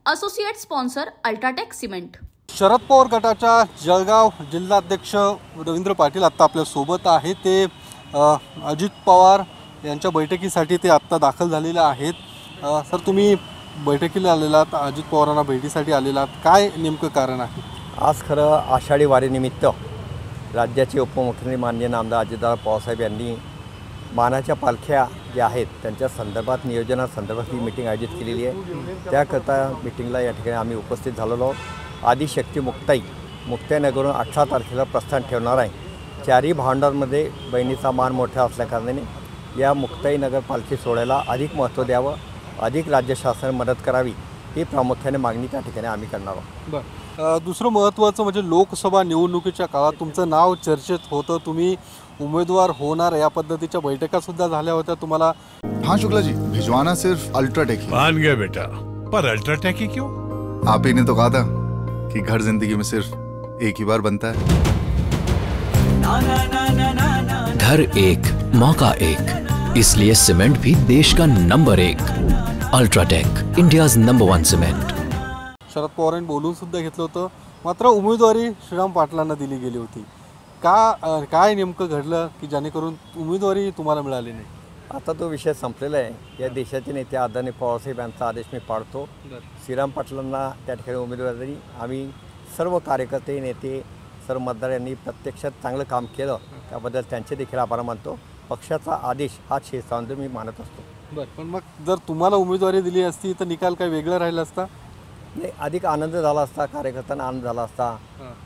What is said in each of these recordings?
Associate sponsor UltraTech cement. Sharad Pawar गटाच्या जळगाव जिल्हाध्यक्ष रवींद्र पाटील आता आपल्या सोबत आहे। ते अजित पवार यांच्या बैठकीसाठी ते आता दाखल झालेले आहेत। सर, तुम्ही बैठकीला आलेलात, अजित पवारांना भेटीसाठी आलेलात, काय नेमकं कारण आहे? आज खरं आषाढी वारीनिमित्त राज्याचे उपमुख्यमंत्री माननीय नामदार अजितदादा पवारसाहेब यांनी मानाच्या पालख्या ज्या आहेत त्यांच्या संदर्भात नियोजनासंदर्भात ही मीटिंग आयोजित केलेली आहे। त्याकरता मीटिंगला या ठिकाणी आम्ही उपस्थित झालेलो आहोत। आदिशक्ती मुक्ताईनगरहून 18 तारखेला प्रस्थान ठेवणार आहे। चारही भावंडांमध्ये बहिणीचा मान मोठा असल्याकारणाने या मुक्ताईनगर पालखी सोहळ्याला अधिक महत्त्व द्यावं, अधिक राज्य शासनाने मदत करावी ही प्रामुख्याने मागणी त्या ठिकाणी आम्ही करणार आहोत। दुसरं महत्त्वाचं म्हणजे लोकसभा निवडणुकीच्या काळात तुमचं नाव चर्चेत होतं, तुम्ही उमेदवार होणार या पद्धतीच्या बैठका सुद्धा झाल्या होत्या तुम्हाला। हाँ शुक्ला जी, भिजवाना सिर्फ अल्ट्राटेक ही। मान गया बेटा, पर अल्ट्राटेक ही क्यों? आप ही ने तो कहा था कि घर जिंदगी में सिर्फ एक ही बार बनता है। घर एक मौका एक, इसलिए सीमेंट भी देश का number 1। UltraTech, India's number 1 cement. Sharad पवारांनी बोलून सुद्धा घेतलं होतं, मात्र उमेदवारी श्रीराम पाटलांना दिली गेली होती। काय नेमकं घडलं की जेणेकरून उमेदवारी तुम्हाला मिळाली नाही? आता तो विषय संपलेला आहे। या देशाचे नेते आदरणीय पवारसाहेब यांचा आदेश मी पाळतो। श्रीराम पाटलांना त्या ठिकाणी उमेदवारी आम्ही सर्व कार्यकर्ते, नेते, सर्व मतदार यांनी प्रत्यक्षात चांगलं काम केलं, त्याबद्दल त्यांचे देखील आभार मानतो। पक्षाचा आदेश हा शिरसावंत मी मानत असतो। पण मग जर तुम्हाला उमेदवारी दिली असती तर निकाल काय वेगळा राहिला असता? नाही, अधिक आनंद झाला असता, कार्यकर्त्यांना आनंद झाला असता।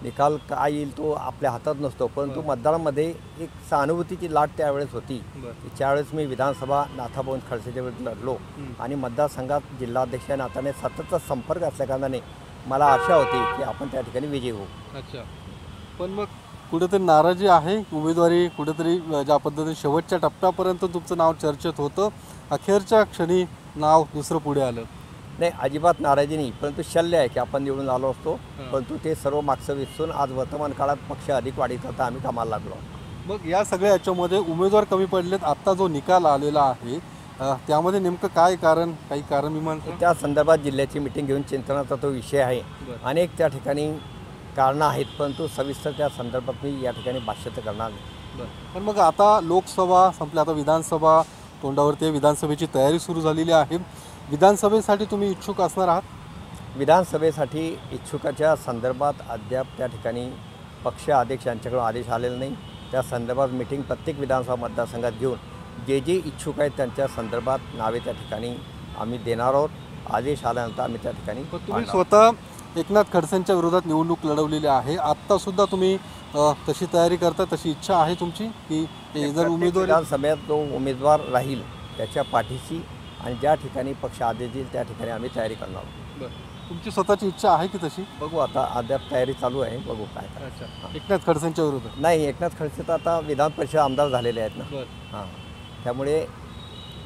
निकाल काय येईल तो आपल्या हातात नसतो, परंतु मतदारांमध्ये एक सहानुभूतीची लाट त्यावेळेस होती। त्यावेळेस मी विधानसभा नाथाभाऊ खडसेच्या विरुद्ध लढलो आणि मतदारसंघात जिल्हाध्यक्ष नात्याने सततचा संपर्क असल्याकारणाने मला आशा होती की आपण त्या ठिकाणी विजयी होऊ। अच्छा, पण मग कुठेतरी नाराजी आहे? उमेदवारी कुठेतरी ज्या पद्धतीने शेवटच्या टप्प्यापर्यंत तुमचं नाव चर्चेत होतं, अखेरच्या क्षणी नाव दुसरं पुढे आलं? नाही, अजिबात नाराजी नाही, परंतु शल्य आहे की आपण निवडून आलो असतो, परंतु ते सर्व मागचं विसरून आज वर्तमान काळात पक्ष अधिक वाढीत होता, आम्ही कामाला लागलो। मग या सगळ्या याच्यामध्ये उमेदवार कमी पडलेत, आत्ता जो निकाल आलेला आहे त्यामध्ये नेमकं काय कारण, काही कारण मीमांसा? त्या संदर्भात जिल्ह्याची मीटिंग घेऊन चिंतनाचा तो विषय आहे। अनेक त्या ठिकाणी कारणं आहेत, परंतु सविस्तर त्या संदर्भात मी या ठिकाणी भाष्य तर करणार नाही। पण मग आता लोकसभा संपल्या, आता विधानसभा तोंडावरती, विधानसभेची तयारी सुरू झालेली आहे। विधानसभेसाठी तुम्ही इच्छुक असणार आहात? विधानसभेसाठी इच्छुकाच्या संदर्भात अद्याप त्या ठिकाणी पक्ष अध्यक्ष यांच्याकडून आदेश आलेला नाही। त्या संदर्भात मीटिंग प्रत्येक विधानसभा मतदारसंघात घेऊन जे इच्छुक आहेत त्यांच्या संदर्भात नावे त्या ठिकाणी आम्ही देणार आहोत। आदेश आल्यानंतर आम्ही त्या ठिकाणी तुम्ही स्वतः एकनाथ खडसेंच्या विरोधात निवडणूक लढवलेली आहे, आत्तासुद्धा तुम्ही तशी तयारी करता, तशी इच्छा आहे तुमची की जर उमेदवार विधानसभेत जो उमेदवार राहील त्याच्या पाठीशी आणि ज्या ठिकाणी पक्ष आदेश देईल त्या ठिकाणी आम्ही तयारी करणार आहोत। तुमची स्वतःची इच्छा आहे की तशी? बघू, आता अद्याप तयारी चालू आहे, बघू काय। अच्छा, एकनाथ खडसेंच्या विरोधात? नाही, एकनाथ खडसे तर आता विधान परिषद आमदार झालेले आहेत ना। हां, त्यामुळे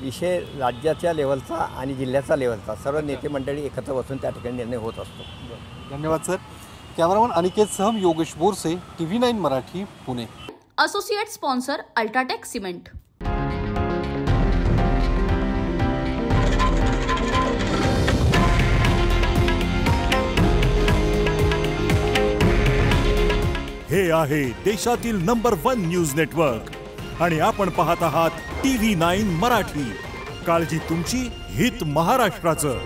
विषय राज्याच्या लेवलचा आणि जिल्ह्याचा लेवलचा सर्व नेते मंडळी एकत्र बसून त्या ठिकाणी निर्णय होत असतो। धन्यवाद सर। कॅमेरामन अनिकेत सह Yogesh Borse, TV9 Marathi, Pune. Associate sponsor UltraTech cement. हे आहे देशातील नंबर 1 न्यूज नेटवर्क आणि आपण पाहत आहात TV9 मराठी। काळजी तुमची, हित महाराष्ट्राचं।